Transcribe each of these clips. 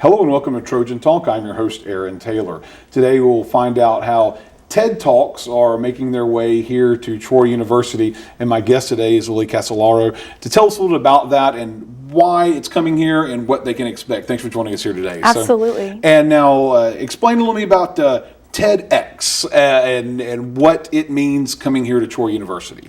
Hello and welcome to Trojan Talk. I'm your host, Aaron Taylor. Today we'll find out how TED Talks are making their way here to Troy University, and my guest today is Lilly Casolaro to tell us a little bit about that and why it's coming here and what they can expect. Thanks for joining us here today. Absolutely. And now explain a little bit about TEDx and what it means coming here to Troy University.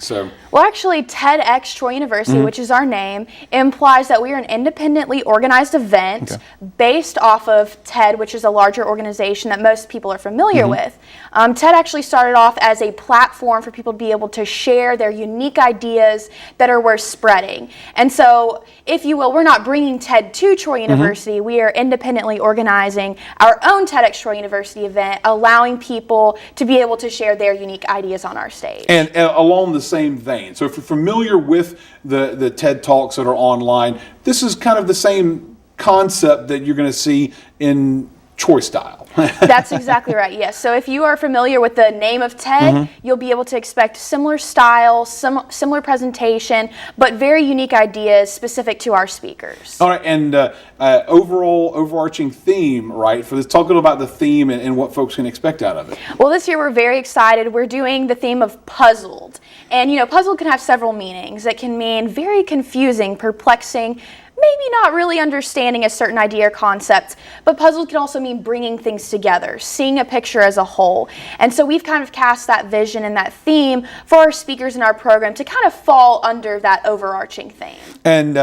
Well, actually, TEDx Troy University, which is our name, implies that we are an independently organized event based off of TED, which is a larger organization that most people are familiar with. TED actually started off as a platform for people to be able to share their unique ideas that are worth spreading. And so, if you will, we're not bringing TED to Troy University. We are independently organizing our own TEDx Troy University event, allowing people to be able to share their unique ideas on our stage. And along the same vein, so if you're familiar with the TED Talks that are online, this is kind of the same concept that you're going to see in Troy style. That's exactly right, yes. So if you are familiar with the name of TED, you'll be able to expect similar style, similar presentation, but very unique ideas specific to our speakers. All right, and overarching theme, right, for this, talk a little about the theme and what folks can expect out of it. Well, this year we're very excited. We're doing the theme of puzzled. And, you know, puzzled can have several meanings. It can mean very confusing, perplexing, maybe not really understanding a certain idea or concept, but puzzled can also mean bringing things together, seeing a picture as a whole. And so we've kind of cast that vision and that theme for our speakers in our program to kind of fall under that overarching theme. And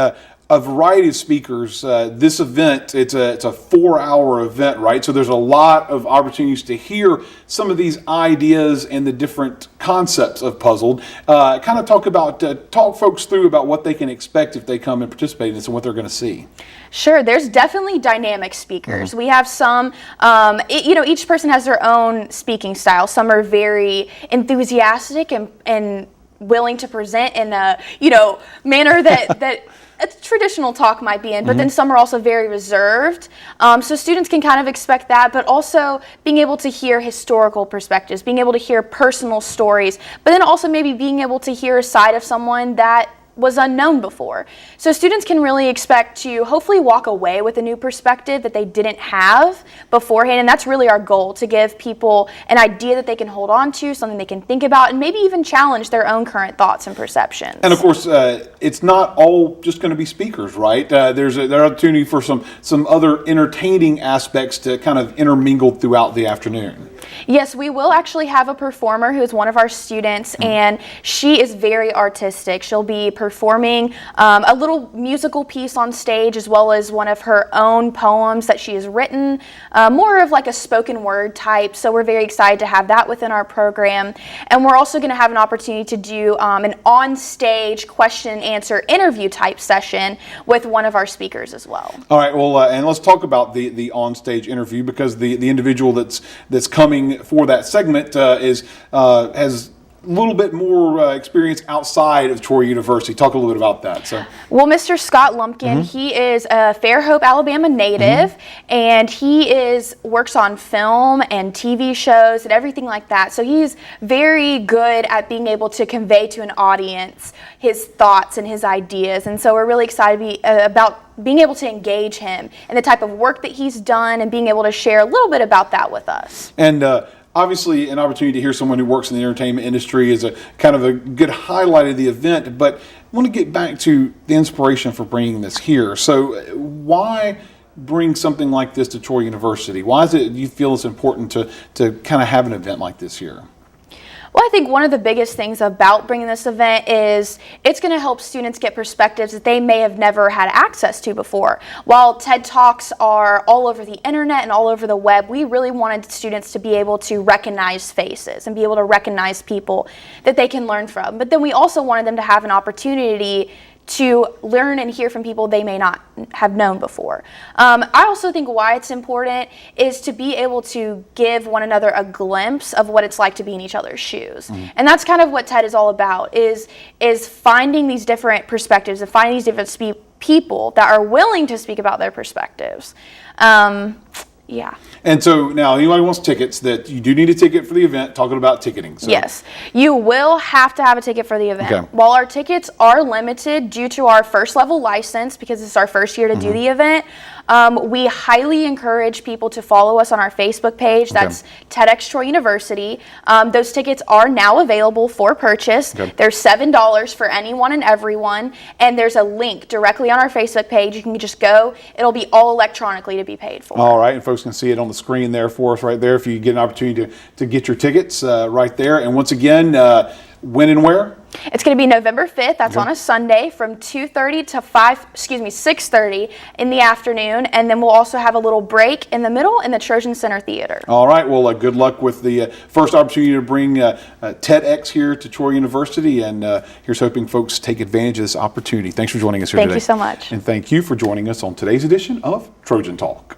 a variety of speakers. This event, it's a 4-hour event, right? So there's a lot of opportunities to hear some of these ideas and the different concepts of puzzled. Kind of talk folks through about what they can expect if they come and participate in this and what they're going to see. Sure, there's definitely dynamic speakers. We have some, each person has their own speaking style. Some are very enthusiastic and willing to present in a, manner that a traditional talk might be in, but then some are also very reserved. So students can kind of expect that, but also being able to hear historical perspectives, being able to hear personal stories, but then also maybe being able to hear a side of someone that was unknown before. So students can really expect to hopefully walk away with a new perspective that they didn't have beforehand, and that's really our goal, to give people an idea that they can hold on to, something they can think about, and maybe even challenge their own current thoughts and perceptions. And of course, it's not all just going to be speakers, right? There's an opportunity for some other entertaining aspects to kind of intermingle throughout the afternoon. Yes, we will actually have a performer who is one of our students, and she is very artistic. She'll be performing a little musical piece on stage, as well as one of her own poems that she has written, more of like a spoken word type. So we're very excited to have that within our program. And we're also going to have an opportunity to do an on-stage question and answer interview type session with one of our speakers as well. All right, well, and let's talk about the on-stage interview, because the individual that's coming for that segment has a little bit more experience outside of Troy University. Talk a little bit about that. Well, Mr. Scott Lumpkin, he is a Fairhope, Alabama native, and he works on film and TV shows and everything like that. So he's very good at being able to convey to an audience his thoughts and his ideas. And so we're really excited about being able to engage him and the type of work that he's done and being able to share a little bit about that with us. And obviously, an opportunity to hear someone who works in the entertainment industry is a kind of a good highlight of the event, but I want to get back to the inspiration for bringing this here. So why bring something like this to Troy University? Why is it you feel it's important to kind of have an event like this here? Well, I think one of the biggest things about bringing this event is it's going to help students get perspectives that they may have never had access to before. While TED Talks are all over the internet and all over the web, we really wanted students to be able to recognize faces and be able to recognize people that they can learn from. But then we also wanted them to have an opportunity to learn and hear from people they may not have known before. I also think why it's important is to be able to give one another a glimpse of what it's like to be in each other's shoes. And that's kind of what TED is all about, is finding these different perspectives and finding these different people that are willing to speak about their perspectives. Yeah. And so now, anybody wants tickets, that you do need a ticket for the event, talking about ticketing. So. Yes, you will have to have a ticket for the event. Okay. While our tickets are limited due to our first level license, because it's our first year to do the event, We highly encourage people to follow us on our Facebook page. That's TEDx Troy University. Those tickets are now available for purchase. They're $7 for anyone and everyone, and there's a link directly on our Facebook page. You can just go. It'll be all electronically to be paid for. All right, and folks can see it on the screen there for us right there if you get an opportunity to get your tickets right there. And once again, when and where? It's going to be November 5th. That's on a Sunday from 2:30 to 6:30 in the afternoon. And then we'll also have a little break in the middle in the Trojan Center Theater. All right. Well, good luck with the first opportunity to bring TEDx here to Troy University. And here's hoping folks take advantage of this opportunity. Thanks for joining us here today. Thank you so much. And thank you for joining us on today's edition of Trojan Talk.